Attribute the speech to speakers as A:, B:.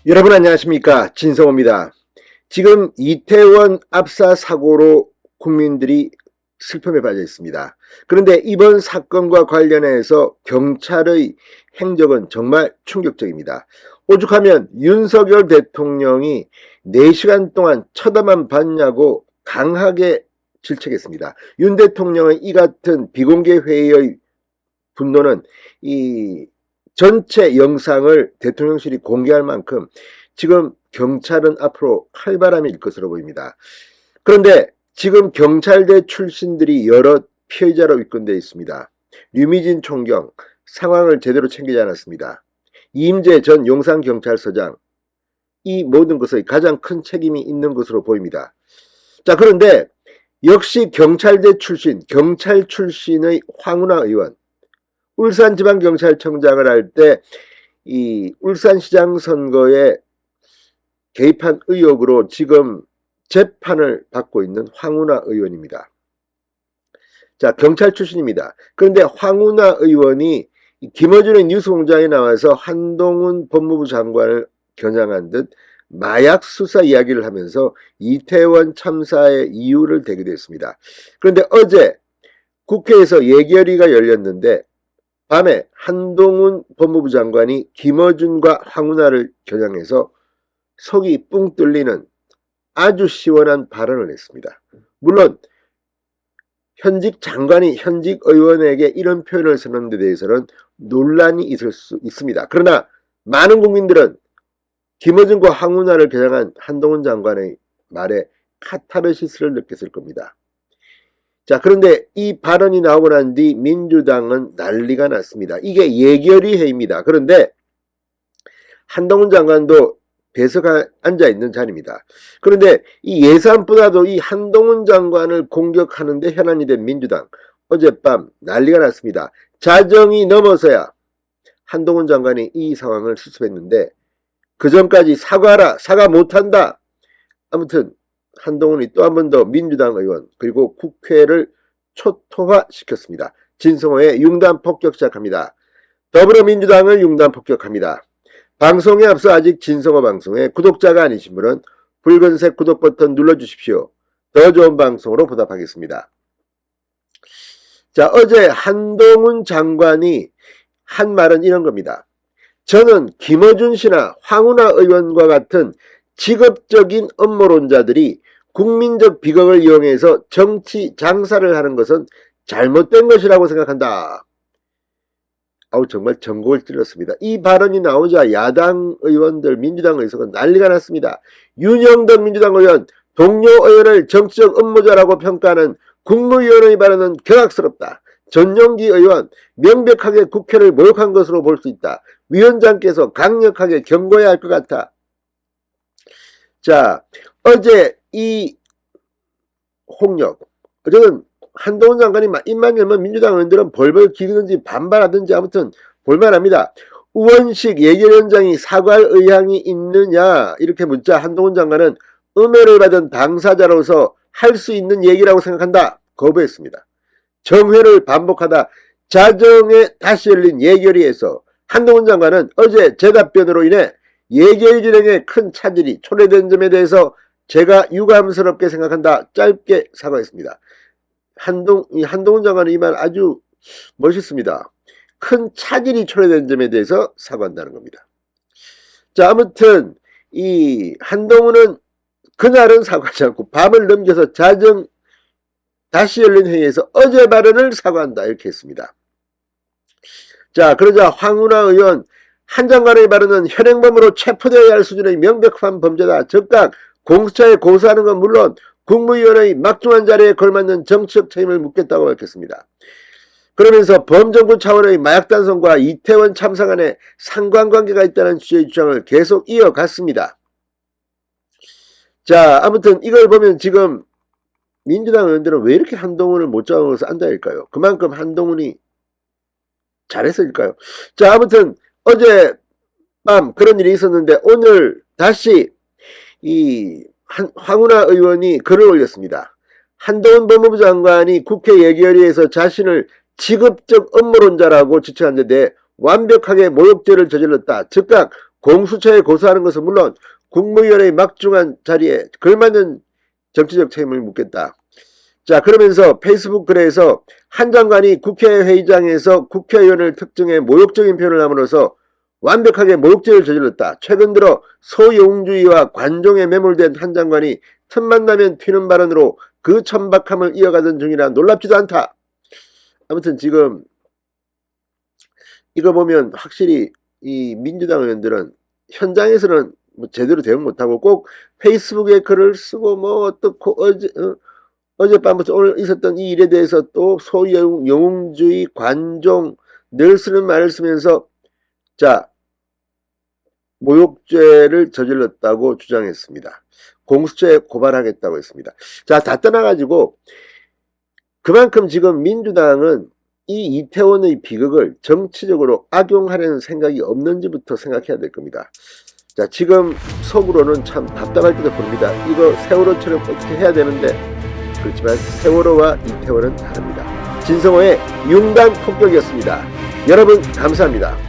A: 여러분 안녕하십니까, 진성호입니다. 지금 이태원 압사 사고로 국민들이 슬픔에 빠져 있습니다. 그런데 이번 사건과 관련해서 경찰의 행적은 정말 충격적입니다. 오죽하면 윤석열 대통령이 4시간 동안 쳐다만 봤냐고 강하게 질책했습니다. 윤 대통령의 이 같은 비공개 회의의 분노는 이 전체 영상을 대통령실이 공개할 만큼 지금 경찰은 앞으로 칼바람이 일 것으로 보입니다. 그런데 지금 경찰대 출신들이 여러 피해자로 입건되어 있습니다. 류미진 총경 상황을 제대로 챙기지 않았습니다. 이임재 전 용산경찰서장, 이 모든 것의 가장 큰 책임이 있는 것으로 보입니다. 자, 그런데 역시 경찰대 출신, 경찰 출신의 황운하 의원, 울산지방경찰청장을 할 때 이 울산시장 선거에 개입한 의혹으로 지금 재판을 받고 있는 황운하 의원입니다. 자, 경찰 출신입니다. 그런데 황운하 의원이 김어준의 뉴스공장에 나와서 한동훈 법무부 장관을 겨냥한 듯 마약 수사 이야기를 하면서 이태원 참사의 이유를 대기도 했습니다. 그런데 어제 국회에서 예결위가 열렸는데 밤에 한동훈 법무부 장관이 김어준과 황운하를 겨냥해서 속이 뿡 뚫리는 아주 시원한 발언을 했습니다. 물론 현직 장관이 현직 의원에게 이런 표현을 쓰는 데 대해서는 논란이 있을 수 있습니다. 그러나 많은 국민들은 김어준과 황운하를 겨냥한 한동훈 장관의 말에 카타르시스를 느꼈을 겁니다. 자, 그런데 이 발언이 나오고 난 뒤 민주당은 난리가 났습니다. 이게 예결위 회의입니다. 그런데 한동훈 장관도 배석에 앉아있는 자리입니다. 그런데 이 예산보다도 이 한동훈 장관을 공격하는데 현안이 된 민주당, 어젯밤 난리가 났습니다. 자정이 넘어서야 한동훈 장관이 이 상황을 수습했는데 그 전까지 사과하라, 사과 못한다. 아무튼 한동훈이 또 한 번 더 민주당 의원 그리고 국회를 초토화시켰습니다. 진성호의 융단 폭격 시작합니다. 더불어민주당을 융단 폭격합니다. 방송에 앞서 아직 진성호 방송에 구독자가 아니신 분은 붉은색 구독 버튼 눌러주십시오. 더 좋은 방송으로 보답하겠습니다. 자, 어제 한동훈 장관이 한 말은 이런 겁니다. 저는 김어준 씨나 황운하 의원과 같은 직업적인 음모론자들이 국민적 비극을 이용해서 정치 장사를 하는 것은 잘못된 것이라고 생각한다. 아우, 정말 전곡을 찔렀습니다. 이 발언이 나오자 야당 의원들, 민주당 의석은 난리가 났습니다. 윤영덕 민주당 의원, 동료 의원을 정치적 음모자라고 평가하는 국무위원의 발언은 경악스럽다. 전용기 의원, 명백하게 국회를 모욕한 것으로 볼 수 있다. 위원장께서 강력하게 경고해야 할 것 같아. 자, 어제 이 홍역, 어제는 한동훈 장관이 입만 열면 민주당 의원들은 벌벌 기르든지 반발하든지 아무튼 볼만합니다. 우원식 예결위원장이 사과할 의향이 있느냐 이렇게 묻자 한동훈 장관은 음해를 받은 당사자로서 할 수 있는 얘기라고 생각한다. 거부했습니다. 정회를 반복하다 자정에 다시 열린 예결위에서 한동훈 장관은 어제 제 답변으로 인해 예결 진행에 큰 차질이 초래된 점에 대해서 제가 유감스럽게 생각한다. 짧게 사과했습니다. 한동훈 장관의 이 말 아주 멋있습니다. 큰 차질이 초래된 점에 대해서 사과한다는 겁니다. 자, 아무튼 이 한동훈은 그날은 사과하지 않고 밤을 넘겨서 자정 다시 열린 회의에서 어제 발언을 사과한다 이렇게 했습니다. 자, 그러자 황운하 의원, 한 장관의 발언은 현행범으로 체포되어야 할 수준의 명백한 범죄다. 즉각 공수처에 고소하는 건 물론 국무위원의 막중한 자리에 걸맞는 정치적 책임을 묻겠다고 밝혔습니다. 그러면서 범정부 차원의 마약 단속과 이태원 참사 간에 상관관계가 있다는 취지의 주장을 계속 이어갔습니다. 자, 아무튼 이걸 보면 지금 민주당 의원들은 왜 이렇게 한동훈을 못 잡아서 앉아일까요? 그만큼 한동훈이 잘했을까요? 자, 아무튼 어젯밤 그런 일이 있었는데 오늘 다시 이 황운하 의원이 글을 올렸습니다. 한동훈 법무부 장관이 국회 예결위에서 자신을 직업적 음모론자라고 지칭한 데 대해 완벽하게 모욕죄를 저질렀다. 즉각 공수처에 고소하는 것은 물론 국무위원회의 막중한 자리에 걸맞는 정치적 책임을 묻겠다. 자, 그러면서 페이스북 글에서 한 장관이 국회의장에서 국회의원을 특정해 모욕적인 표현을 함으로써 완벽하게 모욕죄를 저질렀다. 최근 들어 소영웅주의와 관종에 매몰된 한 장관이 틈만 나면 튀는 발언으로 그 천박함을 이어가던 중이라 놀랍지도 않다. 아무튼 지금 이거 보면 확실히 이 민주당 의원들은 현장에서는 뭐 제대로 대응 못하고 꼭 페이스북에 글을 쓰고 뭐 어떻고 어젯밤부터 오늘 있었던 이 일에 대해서 또 소영웅주의 관종 늘 쓰는 말을 쓰면서 자, 모욕죄를 저질렀다고 주장했습니다. 공수처에 고발하겠다고 했습니다. 자, 다 떠나가지고 그만큼 지금 민주당은 이 이태원의 비극을 정치적으로 악용하려는 생각이 없는지부터 생각해야 될 겁니다. 자, 지금 속으로는 참 답답할 때도 봅니다. 이거 세월호처럼 어떻게 해야 되는데, 그렇지만 세월호와 이태원은 다릅니다. 진성호의 융단 폭격이었습니다. 여러분 감사합니다.